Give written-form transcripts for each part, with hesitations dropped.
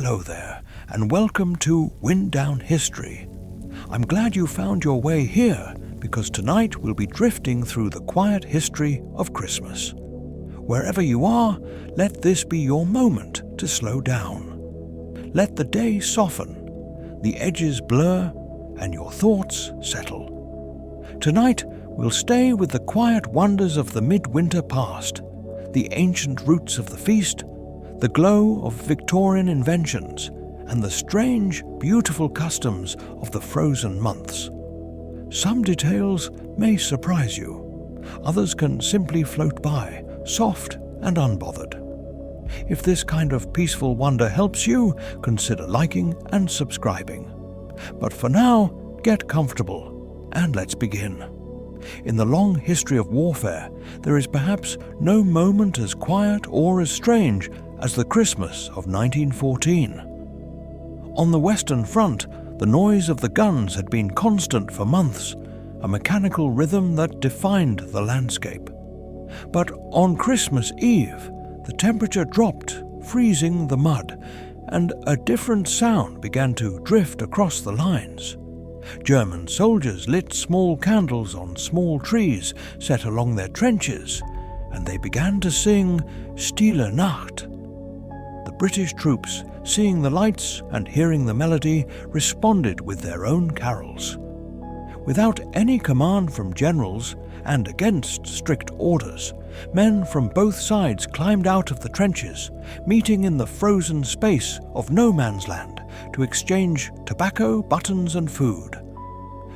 Hello there, and welcome to Wind Down History. I'm glad you found your way here, because tonight we'll be drifting through the quiet history of Christmas. Wherever you are, let this be your moment to slow down. Let the day soften, the edges blur, and your thoughts settle. Tonight, we'll stay with the quiet wonders of the midwinter past, the ancient roots of the feast, the glow of Victorian inventions, and the strange, beautiful customs of the frozen months. Some details may surprise you. Others can simply float by, soft and unbothered. If this kind of peaceful wonder helps you, consider liking and subscribing. But for now, get comfortable, and let's begin. In the long history of warfare, there is perhaps no moment as quiet or as strange as the Christmas of 1914. On the Western Front, the noise of the guns had been constant for months, a mechanical rhythm that defined the landscape. But on Christmas Eve, the temperature dropped, freezing the mud, and a different sound began to drift across the lines. German soldiers lit small candles on small trees set along their trenches, and they began to sing Stille Nacht. The British troops, seeing the lights and hearing the melody, responded with their own carols. Without any command from generals, and against strict orders, men from both sides climbed out of the trenches, meeting in the frozen space of no man's land to exchange tobacco, buttons, and food.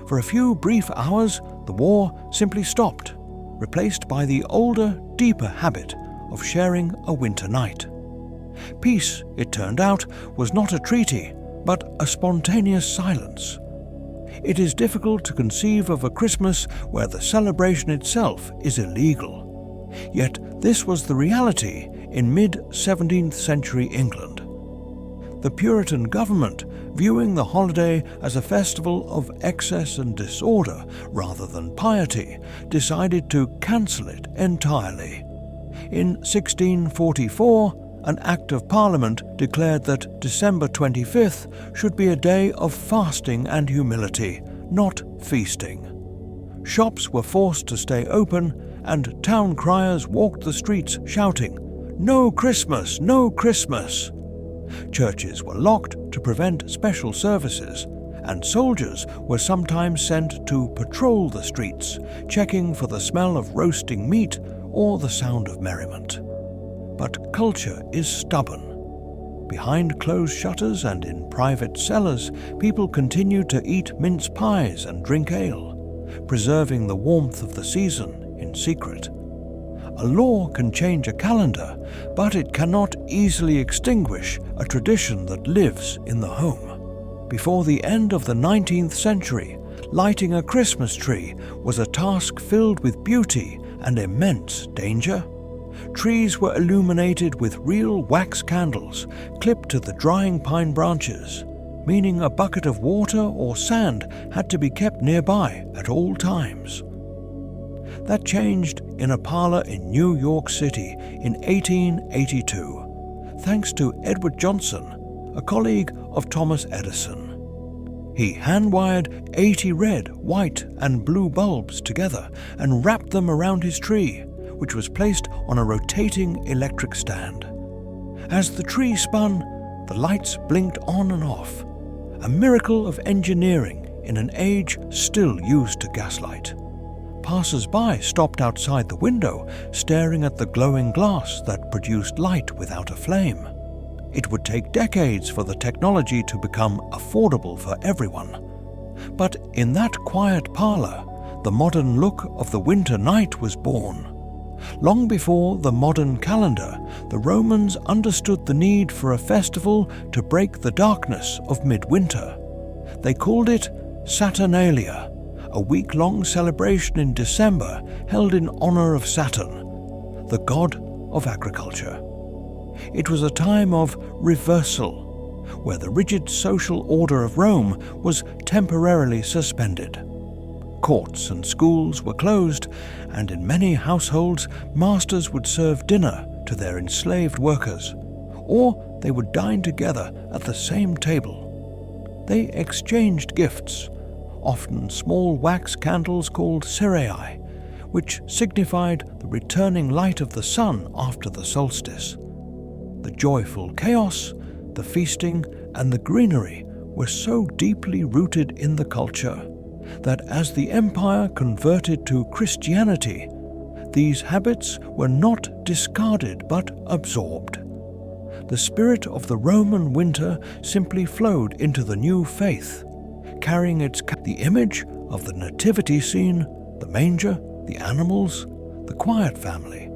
For a few brief hours, the war simply stopped, replaced by the older, deeper habit of sharing a winter night. Peace, it turned out, was not a treaty, but a spontaneous silence. It is difficult to conceive of a Christmas where the celebration itself is illegal. Yet this was the reality in mid-17th century England. The Puritan government, viewing the holiday as a festival of excess and disorder rather than piety, decided to cancel it entirely. In 1644, an Act of Parliament declared that December 25th should be a day of fasting and humility, not feasting. Shops were forced to stay open, and town criers walked the streets shouting, "No Christmas! No Christmas!" Churches were locked to prevent special services, and soldiers were sometimes sent to patrol the streets, checking for the smell of roasting meat or the sound of merriment. But culture is stubborn. Behind closed shutters and in private cellars, people continue to eat mince pies and drink ale, preserving the warmth of the season in secret. A law can change a calendar, but it cannot easily extinguish a tradition that lives in the home. Before the end of the 19th century, lighting a Christmas tree was a task filled with beauty and immense danger. Trees were illuminated with real wax candles clipped to the drying pine branches, meaning a bucket of water or sand had to be kept nearby at all times. That changed in a parlor in New York City in 1882, thanks to Edward Johnson, a colleague of Thomas Edison. He hand-wired 80 red, white, and blue bulbs together and wrapped them around his tree, which was placed on a rotating electric stand. As the tree spun, the lights blinked on and off, a miracle of engineering in an age still used to gaslight. Passers-by stopped outside the window, staring at the glowing glass that produced light without a flame. It would take decades for the technology to become affordable for everyone. But in that quiet parlor, the modern look of the winter night was born. Long before the modern calendar, the Romans understood the need for a festival to break the darkness of midwinter. They called it Saturnalia, a week-long celebration in December held in honor of Saturn, the god of agriculture. It was a time of reversal, where the rigid social order of Rome was temporarily suspended. Courts and schools were closed, and in many households, masters would serve dinner to their enslaved workers, or they would dine together at the same table. They exchanged gifts, often small wax candles called cereae, which signified the returning light of the sun after the solstice. The joyful chaos, the feasting, and the greenery were so deeply rooted in the culture that as the empire converted to Christianity, these habits were not discarded but absorbed. The spirit of the Roman winter simply flowed into the new faith, carrying the image of the nativity scene, the manger, the animals, the quiet family,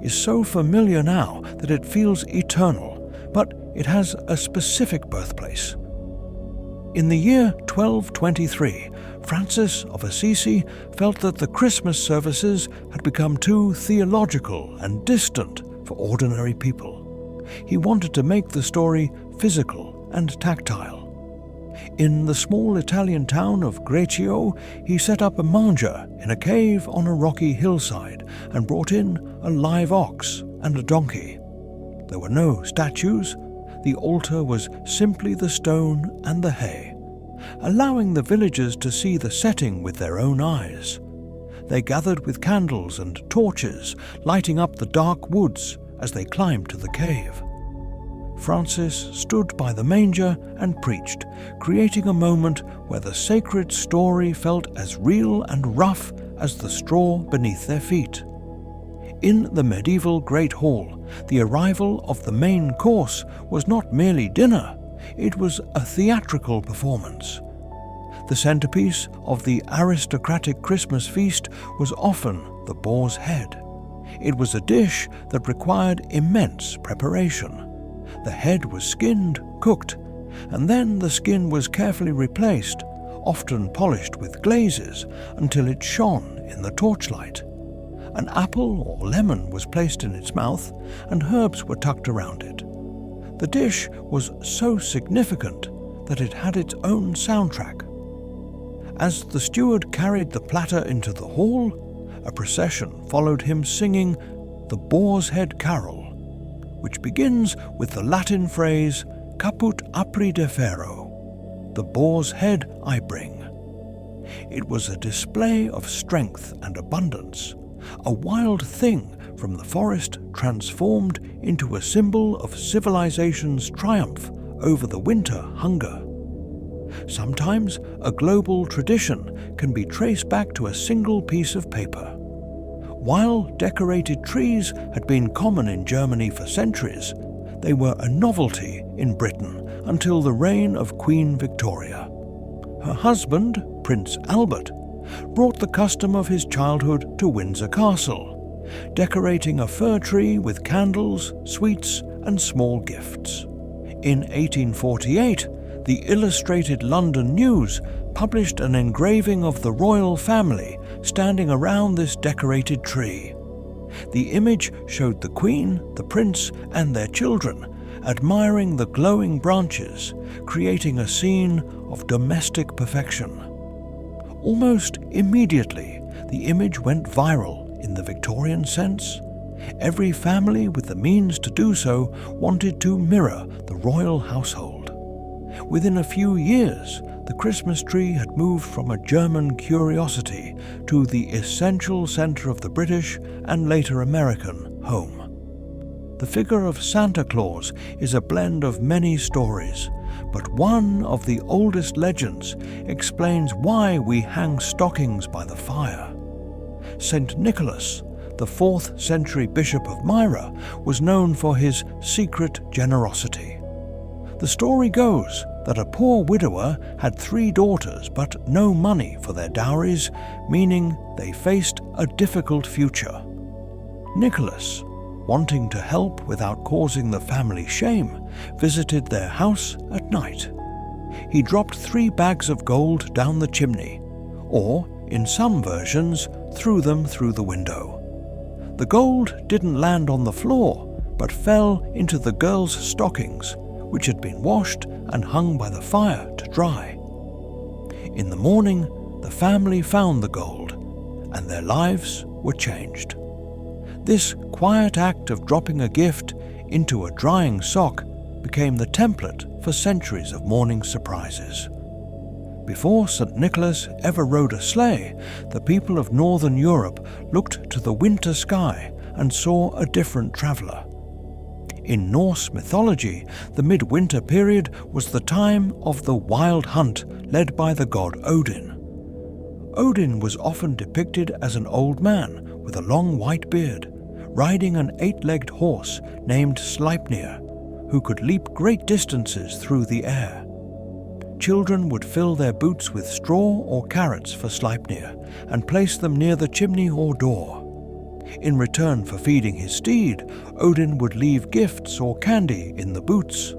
is so familiar now that it feels eternal, but it has a specific birthplace. In the year 1223, Francis of Assisi felt that the Christmas services had become too theological and distant for ordinary people. He wanted to make the story physical and tactile. In the small Italian town of Greccio, he set up a manger in a cave on a rocky hillside and brought in a live ox and a donkey. There were no statues. The altar was simply the stone and the hay, allowing the villagers to see the setting with their own eyes. They gathered with candles and torches, lighting up the dark woods as they climbed to the cave. Francis stood by the manger and preached, creating a moment where the sacred story felt as real and rough as the straw beneath their feet. In the medieval Great Hall, the arrival of the main course was not merely dinner, it was a theatrical performance. The centerpiece of the aristocratic Christmas feast was often the boar's head. It was a dish that required immense preparation. The head was skinned, cooked, and then the skin was carefully replaced, often polished with glazes until it shone in the torchlight. An apple or lemon was placed in its mouth, and herbs were tucked around it. The dish was so significant that it had its own soundtrack. As the steward carried the platter into the hall, a procession followed him singing the Boar's Head Carol, which begins with the Latin phrase "Caput apri defero," the boar's head I bring. It was a display of strength and abundance, a wild thing from the forest transformed into a symbol of civilization's triumph over the winter hunger. Sometimes a global tradition can be traced back to a single piece of paper. While decorated trees had been common in Germany for centuries, they were a novelty in Britain until the reign of Queen Victoria. Her husband, Prince Albert, brought the custom of his childhood to Windsor Castle, decorating a fir tree with candles, sweets, and small gifts. In 1848, the Illustrated London News published an engraving of the royal family standing around this decorated tree. The image showed the Queen, the Prince, and their children admiring the glowing branches, creating a scene of domestic perfection. Almost immediately, the image went viral in the Victorian sense. Every family with the means to do so wanted to mirror the royal household. Within a few years, the Christmas tree had moved from a German curiosity to the essential center of the British and later American home. The figure of Santa Claus is a blend of many stories, but one of the oldest legends explains why we hang stockings by the fire. St. Nicholas, the 4th century bishop of Myra, was known for his secret generosity. The story goes that a poor widower had 3 daughters but no money for their dowries, meaning they faced a difficult future. Nicholas, wanting to help without causing the family shame, visited their house at night. He dropped 3 bags of gold down the chimney, or, in some versions, threw them through the window. The gold didn't land on the floor, but fell into the girls' stockings, which had been washed and hung by the fire to dry. In the morning, the family found the gold, and their lives were changed. This quiet act of dropping a gift into a drying sock became the template for centuries of morning surprises. Before St. Nicholas ever rode a sleigh, the people of northern Europe looked to the winter sky and saw a different traveller. In Norse mythology, the midwinter period was the time of the wild hunt led by the god Odin. Odin was often depicted as an old man with a long white beard, riding an 8-legged horse named Sleipnir, who could leap great distances through the air. Children would fill their boots with straw or carrots for Sleipnir and place them near the chimney or door. In return for feeding his steed, Odin would leave gifts or candy in the boots.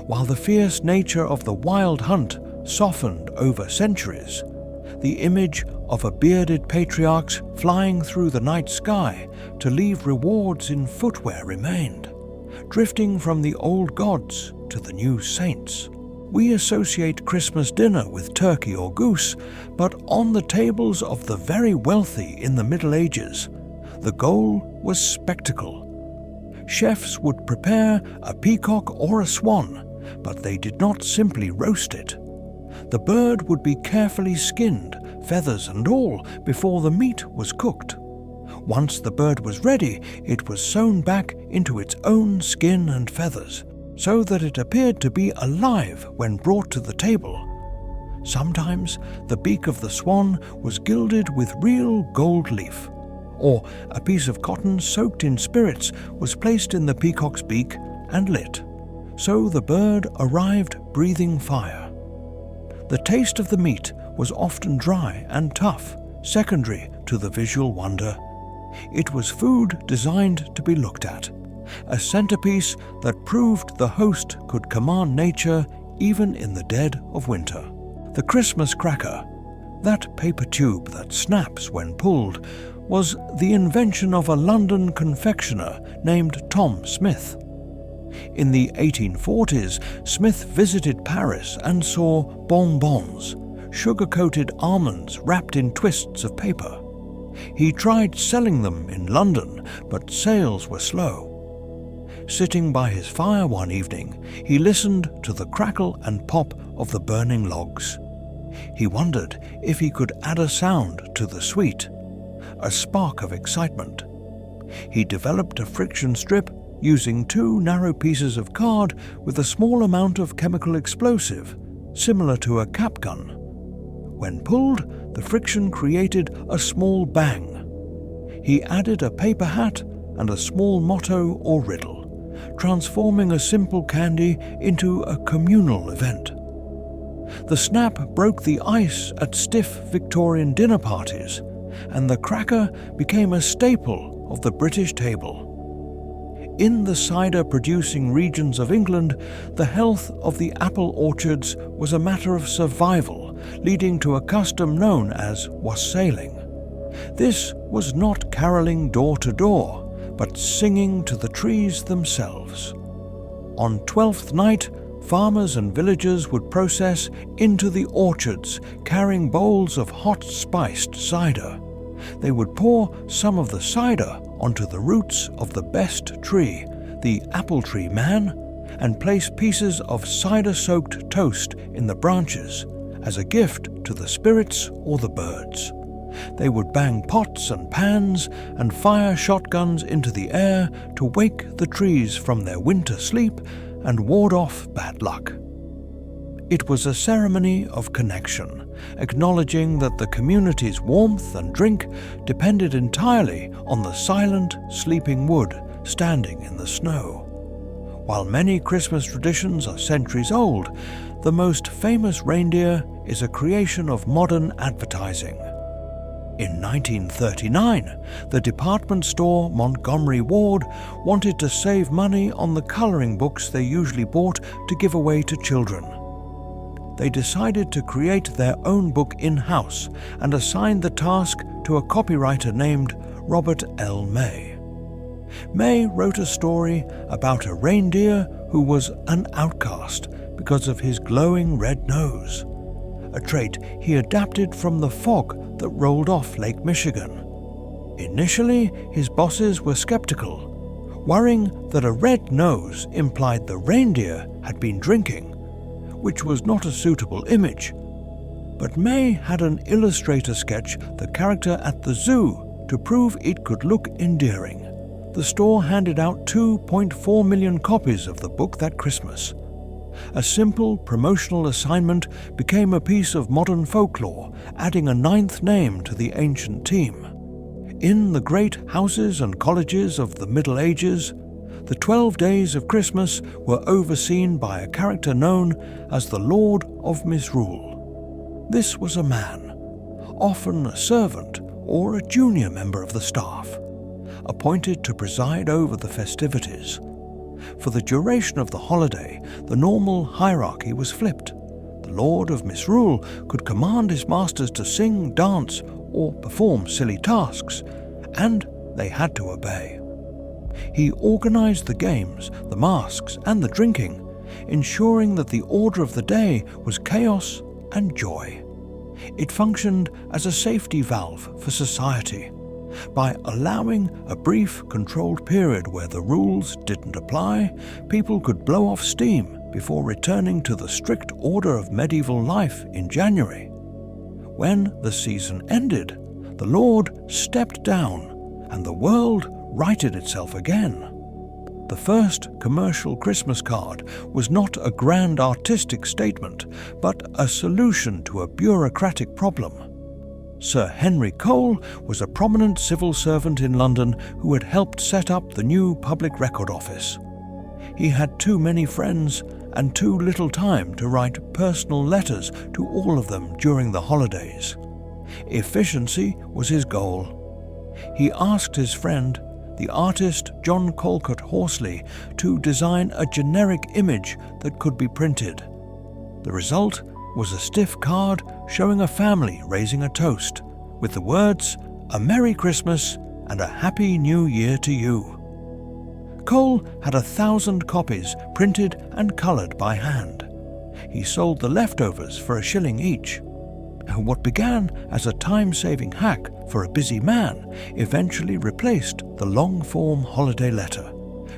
While the fierce nature of the wild hunt softened over centuries, the image of a bearded patriarch flying through the night sky to leave rewards in footwear remained, drifting from the old gods to the new saints. We associate Christmas dinner with turkey or goose, but on the tables of the very wealthy in the Middle Ages, the goal was spectacle. Chefs would prepare a peacock or a swan, but they did not simply roast it. The bird would be carefully skinned, feathers and all, before the meat was cooked. Once the bird was ready, it was sewn back into its own skin and feathers, so that it appeared to be alive when brought to the table. Sometimes the beak of the swan was gilded with real gold leaf, or a piece of cotton soaked in spirits was placed in the peacock's beak and lit, so the bird arrived breathing fire. The taste of the meat was often dry and tough, secondary to the visual wonder. It was food designed to be looked at, a centerpiece that proved the host could command nature even in the dead of winter. The Christmas cracker, that paper tube that snaps when pulled, was the invention of a London confectioner named Tom Smith. In the 1840s, Smith visited Paris and saw bonbons, sugar-coated almonds wrapped in twists of paper. He tried selling them in London, but sales were slow. Sitting by his fire one evening, he listened to the crackle and pop of the burning logs. He wondered if he could add a sound to the sweet, a spark of excitement. He developed a friction strip using 2 narrow pieces of card with a small amount of chemical explosive, similar to a cap gun. When pulled, the friction created a small bang. He added a paper hat and a small motto or riddle, transforming a simple candy into a communal event. The snap broke the ice at stiff Victorian dinner parties, and the cracker became a staple of the British table. In the cider-producing regions of England, the health of the apple orchards was a matter of survival, leading to a custom known as wassailing. This was not caroling door to door, but singing to the trees themselves. On Twelfth Night, farmers and villagers would process into the orchards, carrying bowls of hot spiced cider. They would pour some of the cider onto the roots of the best tree, the apple tree man, and place pieces of cider-soaked toast in the branches as a gift to the spirits or the birds. They would bang pots and pans and fire shotguns into the air to wake the trees from their winter sleep and ward off bad luck. It was a ceremony of connection, acknowledging that the community's warmth and drink depended entirely on the silent, sleeping wood standing in the snow. While many Christmas traditions are centuries old, the most famous reindeer is a creation of modern advertising. In 1939, the department store Montgomery Ward wanted to save money on the coloring books they usually bought to give away to children. They decided to create their own book in-house and assigned the task to a copywriter named Robert L. May. May wrote a story about a reindeer who was an outcast because of his glowing red nose, a trait he adapted from the fog that rolled off Lake Michigan. Initially, his bosses were skeptical. worrying that a red nose implied the reindeer had been drinking, which was not a suitable image. But May had an illustrator sketch the character at the zoo to prove it could look endearing. The store handed out 2.4 million copies of the book that Christmas. A simple promotional assignment became a piece of modern folklore, adding a ninth name to the ancient team. In the great houses and colleges of the Middle Ages, the 12 days of Christmas were overseen by a character known as the Lord of Misrule. This was a man, often a servant or a junior member of the staff, appointed to preside over the festivities. For the duration of the holiday, the normal hierarchy was flipped. The Lord of Misrule could command his masters to sing, dance, or perform silly tasks, and they had to obey. He organized the games, the masks, and the drinking, ensuring that the order of the day was chaos and joy. It functioned as a safety valve for society, by allowing a brief, controlled period where the rules didn't apply. People could blow off steam before returning to the strict order of medieval life in January. When the season ended, the Lord stepped down and the world righted itself again. The first commercial Christmas card was not a grand artistic statement, but a solution to a bureaucratic problem. Sir Henry Cole was a prominent civil servant in London who had helped set up the new Public Record Office. He had too many friends and too little time to write personal letters to all of them during the holidays. Efficiency was his goal. He asked his friend, the artist John Calcott Horsley, to design a generic image that could be printed. The result was a stiff card showing a family raising a toast, with the words, "A Merry Christmas and a Happy New Year to you." Cole had 1,000 copies printed and coloured by hand. He sold the leftovers for £1 each. What began as a time-saving hack for a busy man eventually replaced the long-form holiday letter,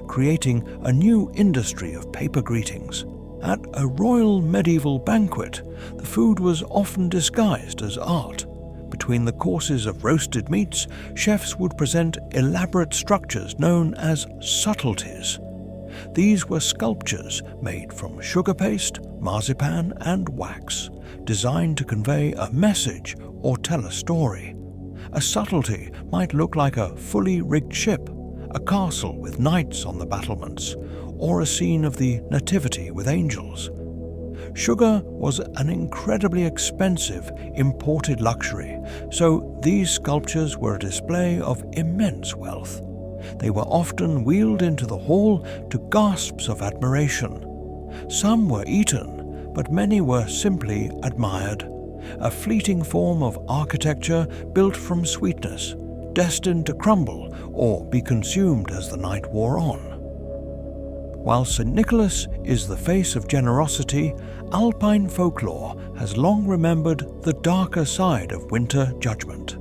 creating a new industry of paper greetings. At a royal medieval banquet, the food was often disguised as art. Between the courses of roasted meats, chefs would present elaborate structures known as subtleties. These were sculptures made from sugar paste, marzipan, and wax, designed to convey a message or tell a story. A subtlety might look like a fully rigged ship, a castle with knights on the battlements, or a scene of the nativity with angels. Sugar was an incredibly expensive imported luxury, so these sculptures were a display of immense wealth. They were often wheeled into the hall to gasps of admiration. Some were eaten, but many were simply admired, a fleeting form of architecture built from sweetness, destined to crumble or be consumed as the night wore on. While St. Nicholas is the face of generosity, Alpine folklore has long remembered the darker side of winter judgment.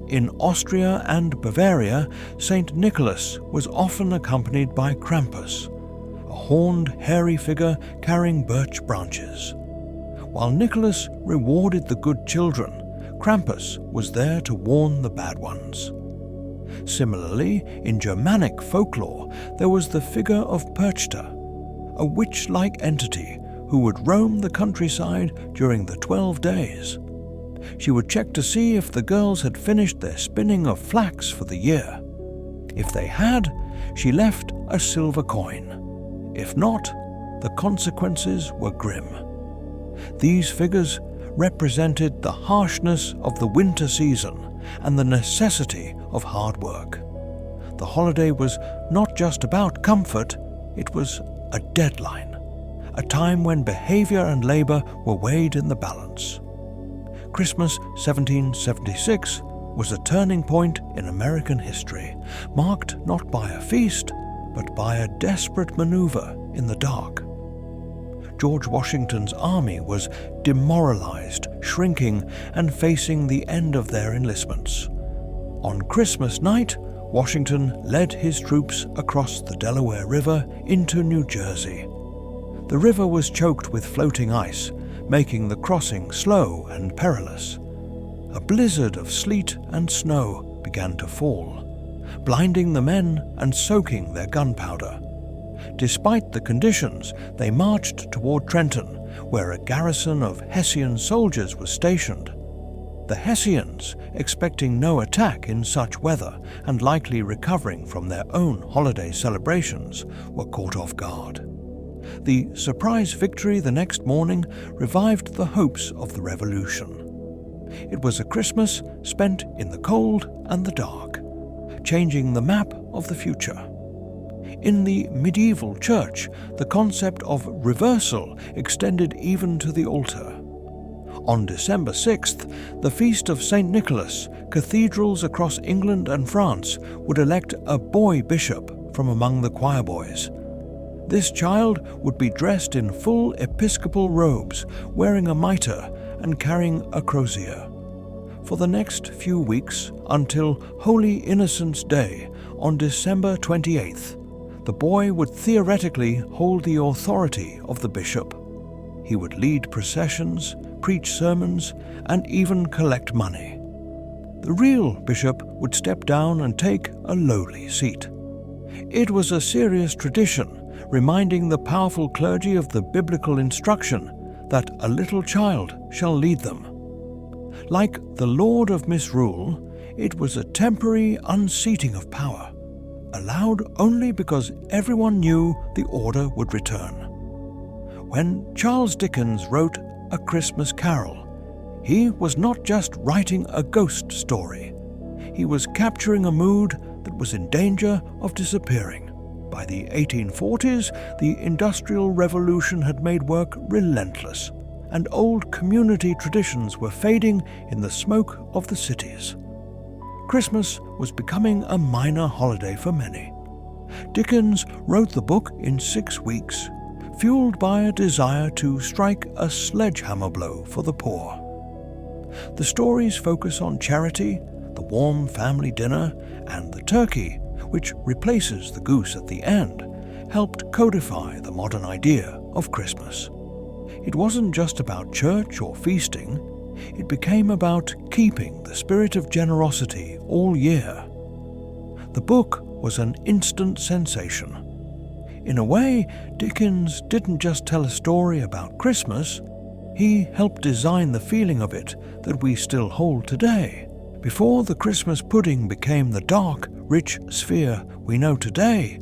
In Austria and Bavaria, St. Nicholas was often accompanied by Krampus, a horned, hairy figure carrying birch branches. While Nicholas rewarded the good children, Krampus was there to warn the bad ones. Similarly, in Germanic folklore, there was the figure of Perchta, a witch-like entity who would roam the countryside during the 12 days. She would check to see if the girls had finished their spinning of flax for the year. If they had, she left a silver coin. If not, the consequences were grim. These figures represented the harshness of the winter season and the necessity of hard work. The holiday was not just about comfort, it was a deadline, a time when behavior and labor were weighed in the balance. Christmas 1776 was a turning point in American history, marked not by a feast, but by a desperate maneuver in the dark. George Washington's army was demoralized, shrinking, and facing the end of their enlistments. On Christmas night, Washington led his troops across the Delaware River into New Jersey. The river was choked with floating ice, making the crossing slow and perilous. A blizzard of sleet and snow began to fall, blinding the men and soaking their gunpowder. Despite the conditions, they marched toward Trenton, where a garrison of Hessian soldiers was stationed. The Hessians, expecting no attack in such weather and likely recovering from their own holiday celebrations, were caught off guard. The surprise victory the next morning revived the hopes of the Revolution. It was a Christmas spent in the cold and the dark, changing the map of the future. In the medieval church, the concept of reversal extended even to the altar. On December 6th, the feast of St. Nicholas, cathedrals across England and France would elect a boy bishop from among the choir boys. This child would be dressed in full episcopal robes, wearing a mitre and carrying a crozier. For the next few weeks, until Holy Innocents' Day on December 28th, the boy would theoretically hold the authority of the bishop. He would lead processions, preach sermons, and even collect money. The real bishop would step down and take a lowly seat. It was a serious tradition, reminding the powerful clergy of the biblical instruction that a little child shall lead them. Like the Lord of Misrule, it was a temporary unseating of power, allowed only because everyone knew the order would return. When Charles Dickens wrote A Christmas Carol, he was not just writing a ghost story. He was capturing a mood that was in danger of disappearing. By the 1840s, the Industrial Revolution had made work relentless, and old community traditions were fading in the smoke of the cities. Christmas was becoming a minor holiday for many. Dickens wrote the book in 6 weeks, fueled by a desire to strike a sledgehammer blow for the poor. The stories focus on charity, the warm family dinner, and the turkey, which replaces the goose at the end, helped codify the modern idea of Christmas. It wasn't just about church or feasting, it became about keeping the spirit of generosity all year. The book was an instant sensation. In a way, Dickens didn't just tell a story about Christmas, he helped design the feeling of it that we still hold today. Before the Christmas pudding became the dark, rich sphere we know today,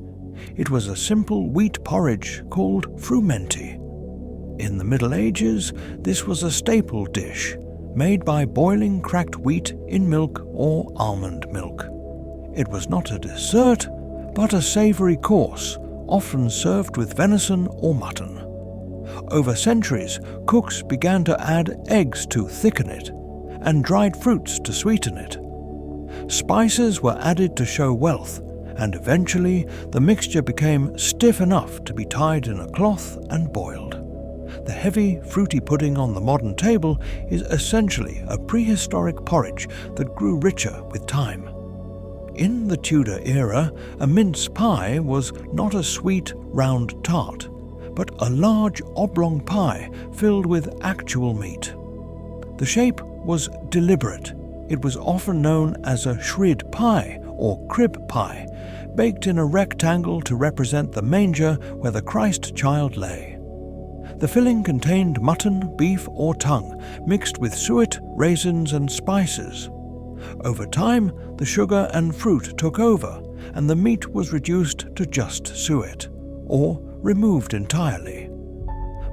it was a simple wheat porridge called frumenti. In the Middle Ages, this was a staple dish, made by boiling cracked wheat in milk or almond milk. It was not a dessert, but a savoury course, often served with venison or mutton. Over centuries, cooks began to add eggs to thicken it, and dried fruits to sweeten it. Spices were added to show wealth, and eventually the mixture became stiff enough to be tied in a cloth and boiled. The heavy, fruity pudding on the modern table is essentially a prehistoric porridge that grew richer with time. In the Tudor era, a mince pie was not a sweet, round tart, but a large oblong pie filled with actual meat. The shape was deliberate. It was often known as a shrid pie or crib pie, baked in a rectangle to represent the manger where the Christ child lay. The filling contained mutton, beef, or tongue, mixed with suet, raisins, and spices. Over time, the sugar and fruit took over, and the meat was reduced to just suet, or removed entirely.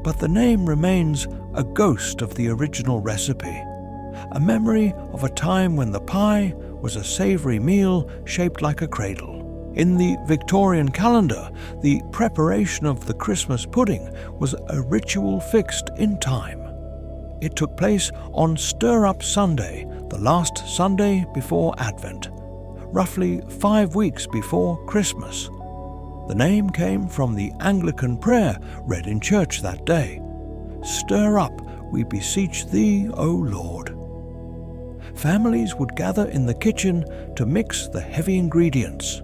But the name remains a ghost of the original recipe, a memory of a time when the pie was a savoury meal shaped like a cradle. In the Victorian calendar, the preparation of the Christmas pudding was a ritual fixed in time. It took place on Stir-Up Sunday, the last Sunday before Advent, roughly 5 weeks before Christmas. The name came from the Anglican prayer read in church that day. "Stir up, we beseech thee, O Lord." families would gather in the kitchen to mix the heavy ingredients.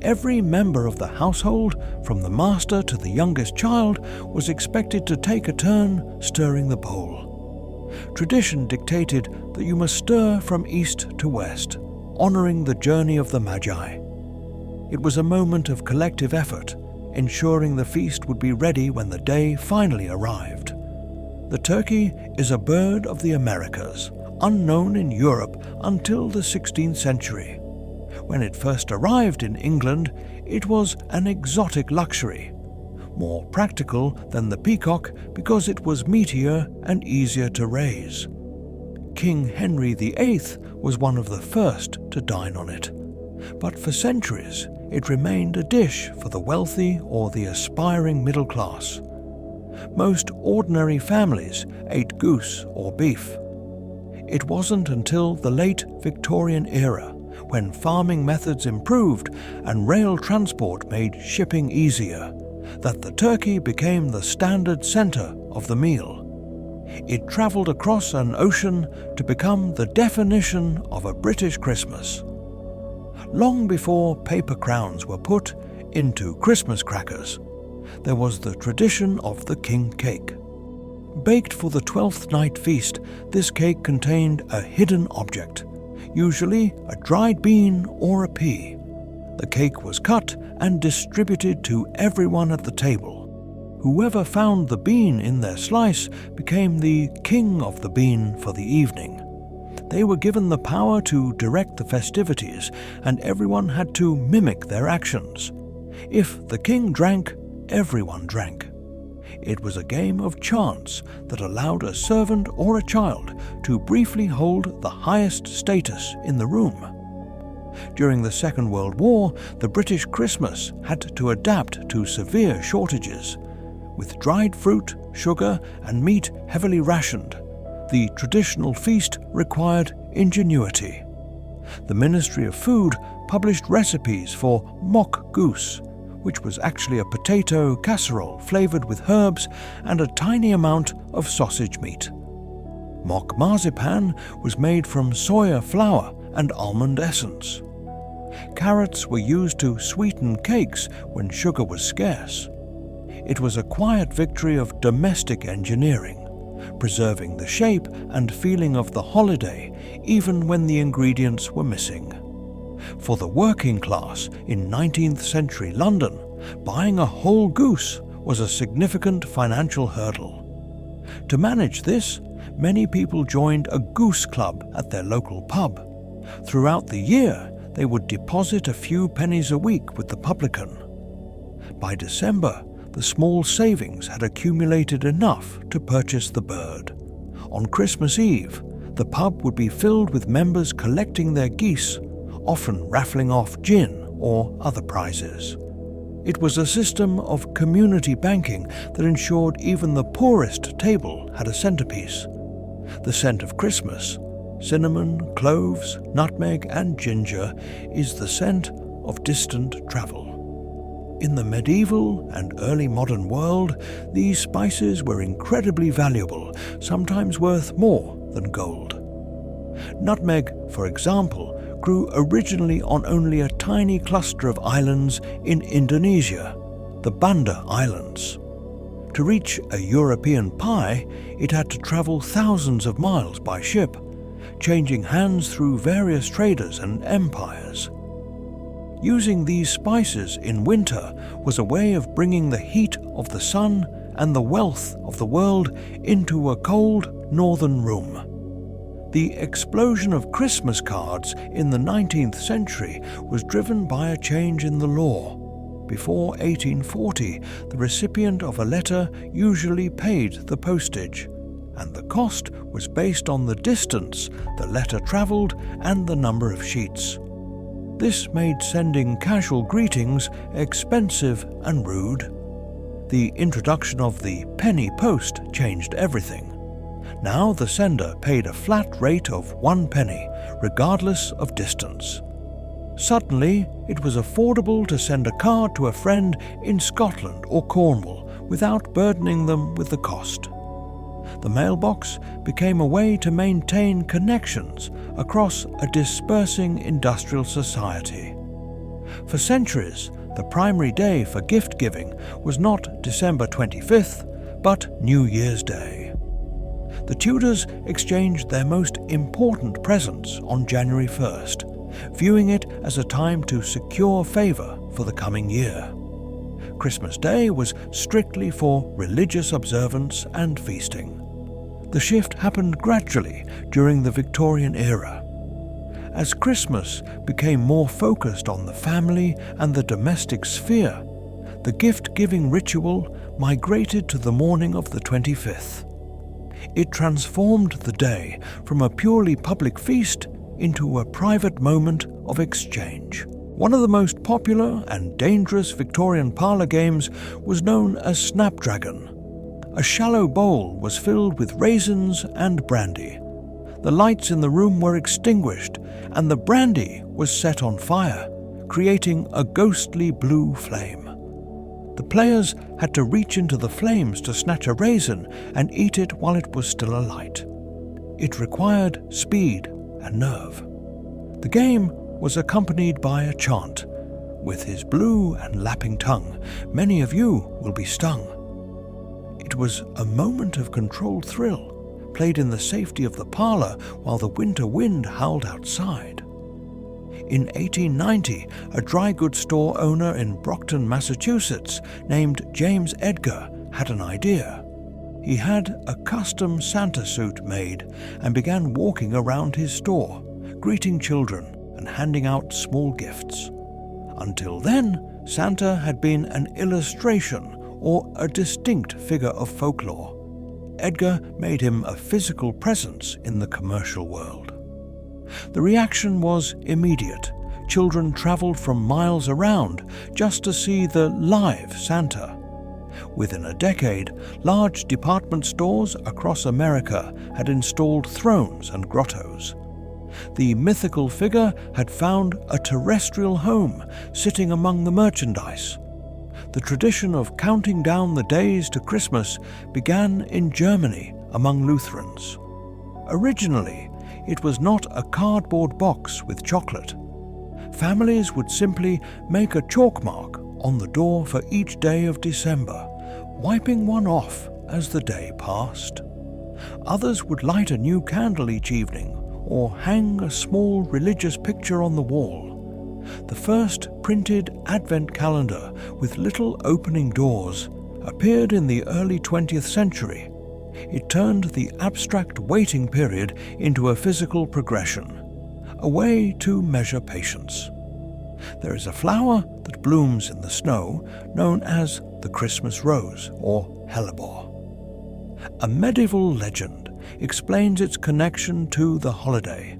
Every member of the household, from the master to the youngest child, was expected to take a turn stirring the bowl. Tradition dictated that you must stir from east to west, honoring the journey of the Magi. It was a moment of collective effort, ensuring the feast would be ready when the day finally arrived. The turkey is a bird of the Americas, unknown in Europe until the 16th century. When it first arrived in England, it was an exotic luxury, more practical than the peacock because it was meatier and easier to raise. King Henry VIII was one of the first to dine on it, but for centuries it remained a dish for the wealthy or the aspiring middle class. Most ordinary families ate goose or beef. It wasn't until the late Victorian era, when farming methods improved and rail transport made shipping easier, that the turkey became the standard center of the meal. It traveled across an ocean to become the definition of a British Christmas. Long before paper crowns were put into Christmas crackers, there was the tradition of the king cake. Baked for the 12th night feast, this cake contained a hidden object, usually a dried bean or a pea. The cake was cut and distributed to everyone at the table. Whoever found the bean in their slice became the king of the bean for the evening. They were given the power to direct the festivities, and everyone had to mimic their actions. If the king drank, everyone drank. It was a game of chance that allowed a servant or a child to briefly hold the highest status in the room. During the Second World War, the British Christmas had to adapt to severe shortages. With dried fruit, sugar, and meat heavily rationed, the traditional feast required ingenuity. The Ministry of Food published recipes for mock goose, which was actually a potato casserole flavored with herbs and a tiny amount of sausage meat. Mock marzipan was made from soya flour and almond essence. Carrots were used to sweeten cakes when sugar was scarce. It was a quiet victory of domestic engineering, preserving the shape and feeling of the holiday even when the ingredients were missing. For the working class in 19th century London, buying a whole goose was a significant financial hurdle. To manage this, many people joined a goose club at their local pub. Throughout the year, they would deposit a few pennies a week with the publican. By December, the small savings had accumulated enough to purchase the bird. On Christmas Eve, the pub would be filled with members collecting their geese, often raffling off gin or other prizes. It was a system of community banking that ensured even the poorest table had a centerpiece. The scent of Christmas, cinnamon, cloves, nutmeg, and ginger, is the scent of distant travel. In the medieval and early modern world, these spices were incredibly valuable, sometimes worth more than gold. Nutmeg, for example, grew originally on only a tiny cluster of islands in Indonesia, the Banda Islands. To reach a European pie, it had to travel thousands of miles by ship, changing hands through various traders and empires. Using these spices in winter was a way of bringing the heat of the sun and the wealth of the world into a cold northern room. The explosion of Christmas cards in the 19th century was driven by a change in the law. Before 1840, the recipient of a letter usually paid the postage, and the cost was based on the distance the letter traveled and the number of sheets. This made sending casual greetings expensive and rude. The introduction of the penny post changed everything. Now the sender paid a flat rate of 1 penny, regardless of distance. Suddenly, it was affordable to send a card to a friend in Scotland or Cornwall without burdening them with the cost. The mailbox became a way to maintain connections across a dispersing industrial society. For centuries, the primary day for gift-giving was not December 25th, but New Year's Day. The Tudors exchanged their most important presents on January 1st, viewing it as a time to secure favour for the coming year. Christmas Day was strictly for religious observance and feasting. The shift happened gradually during the Victorian era. As Christmas became more focused on the family and the domestic sphere, the gift-giving ritual migrated to the morning of the 25th. It transformed the day from a purely public feast into a private moment of exchange. One of the most popular and dangerous Victorian parlour games was known as Snapdragon. A shallow bowl was filled with raisins and brandy. The lights in the room were extinguished, and the brandy was set on fire, creating a ghostly blue flame. The players had to reach into the flames to snatch a raisin and eat it while it was still alight. It required speed and nerve. The game was accompanied by a chant. With his blue and lapping tongue, many of you will be stung. It was a moment of controlled thrill, played in the safety of the parlour while the winter wind howled outside. In 1890, a dry goods store owner in Brockton, Massachusetts, named James Edgar, had an idea. He had a custom Santa suit made and began walking around his store, greeting children and handing out small gifts. Until then, Santa had been an illustration or a distinct figure of folklore. Edgar made him a physical presence in the commercial world. The reaction was immediate. Children travelled from miles around just to see the live Santa. Within a decade, large department stores across America had installed thrones and grottos. The mythical figure had found a terrestrial home sitting among the merchandise. The tradition of counting down the days to Christmas began in Germany among Lutherans. Originally, it was not a cardboard box with chocolate. Families would simply make a chalk mark on the door for each day of December, wiping one off as the day passed. Others would light a new candle each evening or hang a small religious picture on the wall. The first printed Advent calendar with little opening doors appeared in the early 20th century. It turned the abstract waiting period into a physical progression, a way to measure patience. There is a flower that blooms in the snow known as the Christmas rose or hellebore. A medieval legend explains its connection to the holiday.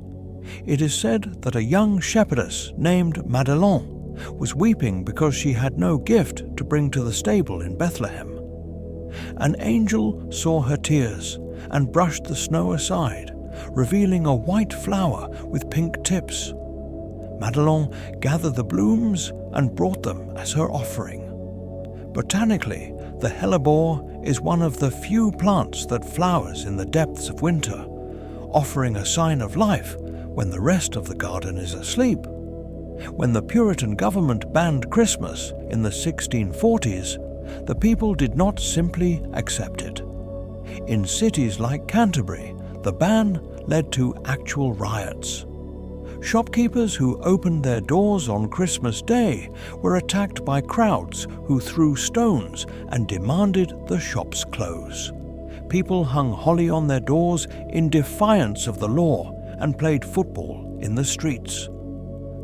It is said that a young shepherdess named Madelon was weeping because she had no gift to bring to the stable in Bethlehem. An angel saw her tears and brushed the snow aside, revealing a white flower with pink tips. Madelon gathered the blooms and brought them as her offering. Botanically, the hellebore is one of the few plants that flowers in the depths of winter, offering a sign of life when the rest of the garden is asleep. When the Puritan government banned Christmas in the 1640s, the people did not simply accept it. In cities like Canterbury, the ban led to actual riots. Shopkeepers who opened their doors on Christmas Day were attacked by crowds who threw stones and demanded the shops close. People hung holly on their doors in defiance of the law and played football in the streets.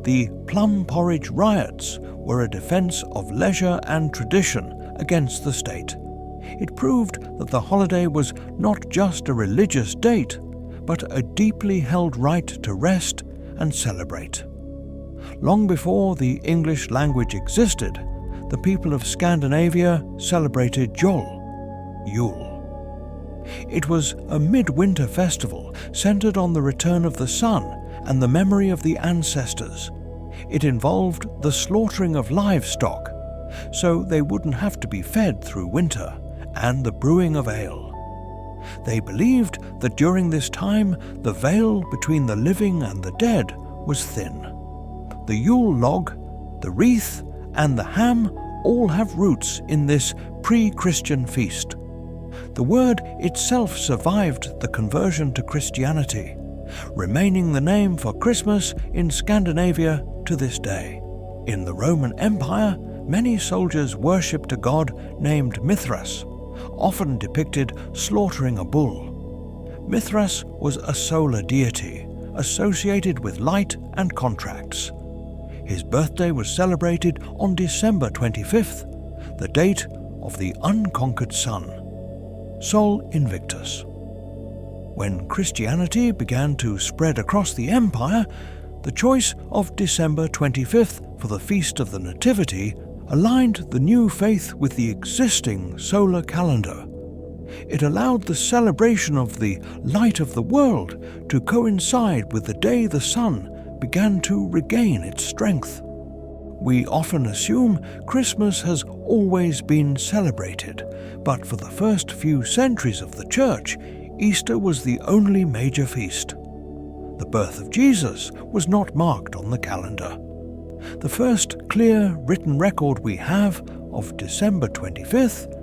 The plum porridge riots were a defense of leisure and tradition against the state. It proved that the holiday was not just a religious date, but a deeply held right to rest and celebrate. Long before the English language existed, the people of Scandinavia celebrated Yule. It was a midwinter festival centered on the return of the sun and the memory of the ancestors. It involved the slaughtering of livestock, so they wouldn't have to be fed through winter, and the brewing of ale. They believed that during this time the veil between the living and the dead was thin. The Yule log, the wreath, and the ham all have roots in this pre-Christian feast. The word itself survived the conversion to Christianity, remaining the name for Christmas in Scandinavia to this day. In the Roman Empire, many soldiers worshipped a god named Mithras, often depicted slaughtering a bull. Mithras was a solar deity associated with light and contracts. His birthday was celebrated on December 25th, the date of the unconquered sun, Sol Invictus. When Christianity began to spread across the empire, the choice of December 25th for the Feast of the Nativity aligned the new faith with the existing solar calendar. It allowed the celebration of the light of the world to coincide with the day the sun began to regain its strength. We often assume Christmas has always been celebrated, but for the first few centuries of the Church, Easter was the only major feast. The birth of Jesus was not marked on the calendar. The first clear written record we have of December 25th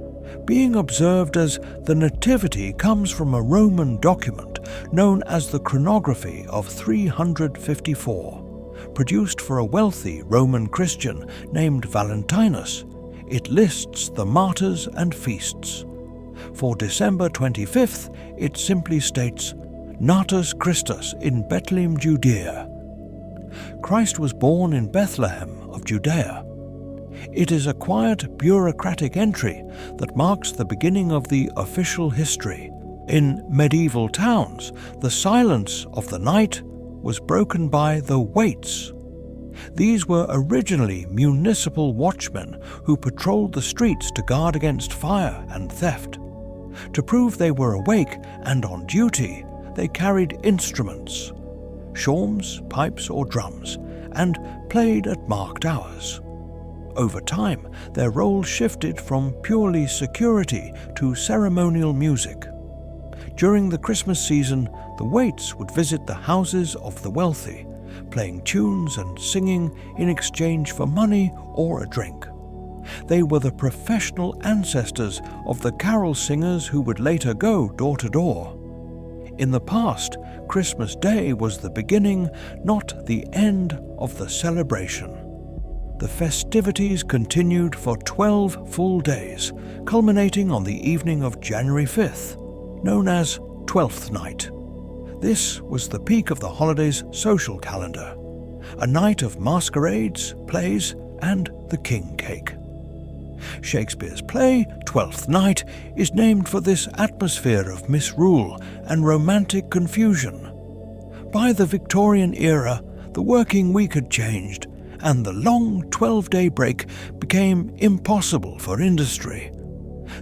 being observed as the Nativity comes from a Roman document known as the Chronography of 354, produced for a wealthy Roman Christian named Valentinus. It lists the martyrs and feasts. For December 25th, it simply states, Natus Christus in Bethlehem, Judea. Christ was born in Bethlehem of Judea. It is a quiet bureaucratic entry that marks the beginning of the official history. In medieval towns, the silence of the night was broken by the waits. These were originally municipal watchmen who patrolled the streets to guard against fire and theft. To prove they were awake and on duty, they carried instruments, shawms, pipes or drums, and played at marked hours. Over time, their role shifted from purely security to ceremonial music. During the Christmas season, the waits would visit the houses of the wealthy, playing tunes and singing in exchange for money or a drink. They were the professional ancestors of the carol singers who would later go door to door. In the past, Christmas Day was the beginning, not the end of the celebration. The festivities continued for 12 full days, culminating on the evening of January 5th, known as Twelfth Night. This was the peak of the holiday's social calendar, a night of masquerades, plays, and the king cake. Shakespeare's play, Twelfth Night, is named for this atmosphere of misrule and romantic confusion. By the Victorian era, the working week had changed, and the long 12-day break became impossible for industry.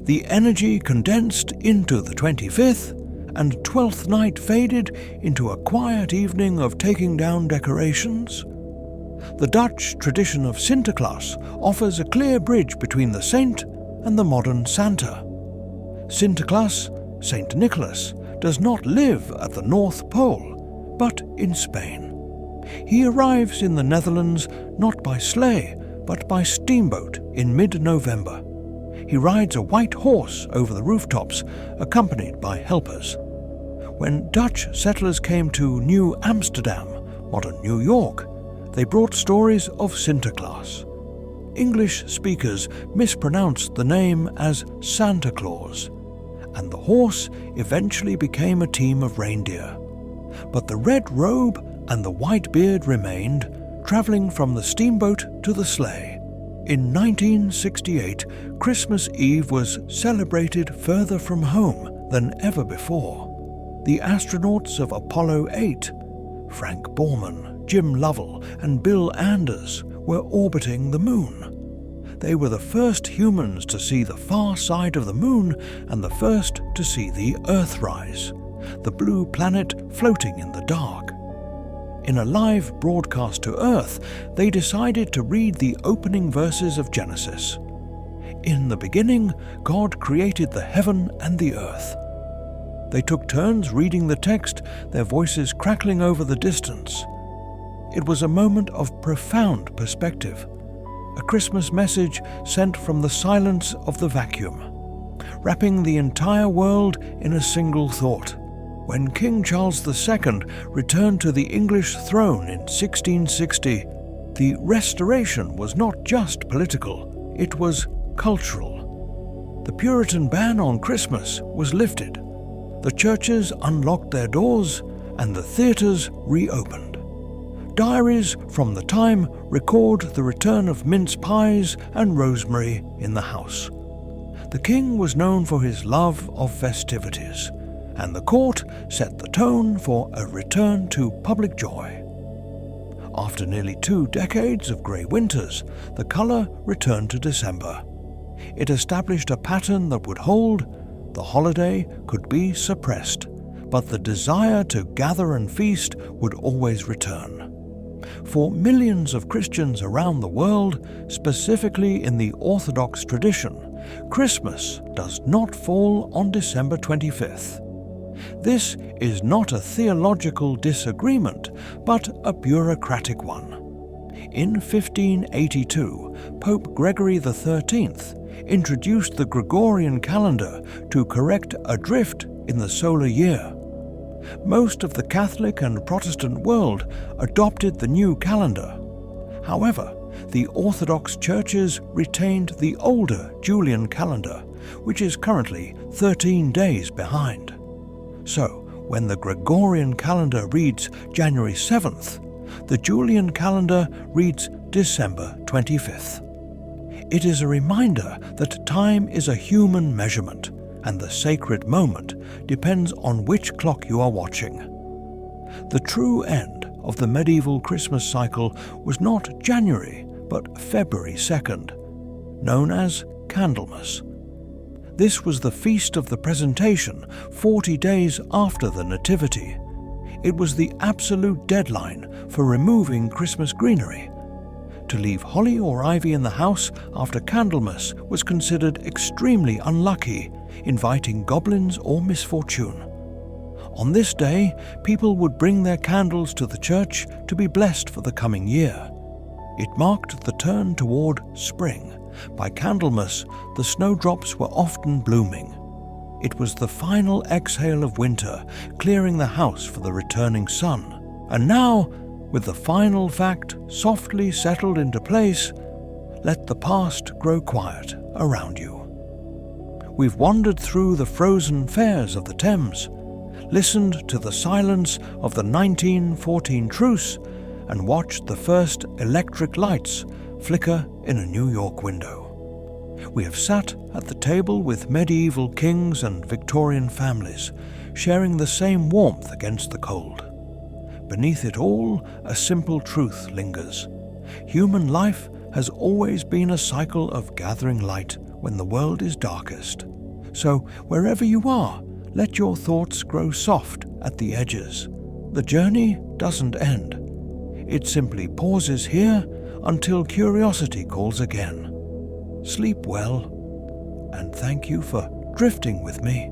The energy condensed into the 25th, and Twelfth Night faded into a quiet evening of taking down decorations. The Dutch tradition of Sinterklaas offers a clear bridge between the saint and the modern Santa. Sinterklaas, Saint Nicholas, does not live at the North Pole, but in Spain. He arrives in the Netherlands not by sleigh, but by steamboat in mid-November. He rides a white horse over the rooftops, accompanied by helpers. When Dutch settlers came to New Amsterdam, modern New York, they brought stories of Sinterklaas. English speakers mispronounced the name as Santa Claus, and the horse eventually became a team of reindeer. But the red robe and the white beard remained, travelling from the steamboat to the sleigh. In 1968, Christmas Eve was celebrated further from home than ever before. The astronauts of Apollo 8, Frank Borman, Jim Lovell, and Bill Anders, were orbiting the moon. They were the first humans to see the far side of the moon and the first to see the Earthrise, the blue planet floating in the dark. In a live broadcast to Earth, they decided to read the opening verses of Genesis. In the beginning, God created the heaven and the earth. They took turns reading the text, their voices crackling over the distance. It was a moment of profound perspective, a Christmas message sent from the silence of the vacuum, wrapping the entire world in a single thought. When King Charles II returned to the English throne in 1660, the restoration was not just political, it was cultural. The Puritan ban on Christmas was lifted, the churches unlocked their doors, and the theatres reopened. Diaries from the time record the return of mince pies and rosemary in the house. The king was known for his love of festivities, and the court set the tone for a return to public joy. After nearly 2 decades of grey winters, the colour returned to December. It established a pattern that would hold. The holiday could be suppressed, but the desire to gather and feast would always return. For millions of Christians around the world, specifically in the Orthodox tradition, Christmas does not fall on December 25th. This is not a theological disagreement, but a bureaucratic one. In 1582, Pope Gregory XIII introduced the Gregorian calendar to correct a drift in the solar year. Most of the Catholic and Protestant world adopted the new calendar. However, the Orthodox churches retained the older Julian calendar, which is currently 13 days behind. So, when the Gregorian calendar reads January 7th, the Julian calendar reads December 25th. It is a reminder that time is a human measurement, and the sacred moment depends on which clock you are watching. The true end of the medieval Christmas cycle was not January, but February 2nd, known as Candlemas. This was the feast of the presentation, 40 days after the Nativity. It was the absolute deadline for removing Christmas greenery. To leave holly or ivy in the house after Candlemas was considered extremely unlucky, inviting goblins or misfortune. On this day, people would bring their candles to the church to be blessed for the coming year. It marked the turn toward spring. By Candlemas, the snowdrops were often blooming. It was the final exhale of winter, clearing the house for the returning sun. And now, with the final fact softly settled into place, let the past grow quiet around you. We've wandered through the frozen fairs of the Thames, listened to the silence of the 1914 truce, and watched the first electric lights flicker in a New York window. We have sat at the table with medieval kings and Victorian families, sharing the same warmth against the cold. Beneath it all, a simple truth lingers. Human life has always been a cycle of gathering light when the world is darkest. So, wherever you are, let your thoughts grow soft at the edges. The journey doesn't end. It simply pauses here until curiosity calls again. Sleep well, and thank you for drifting with me.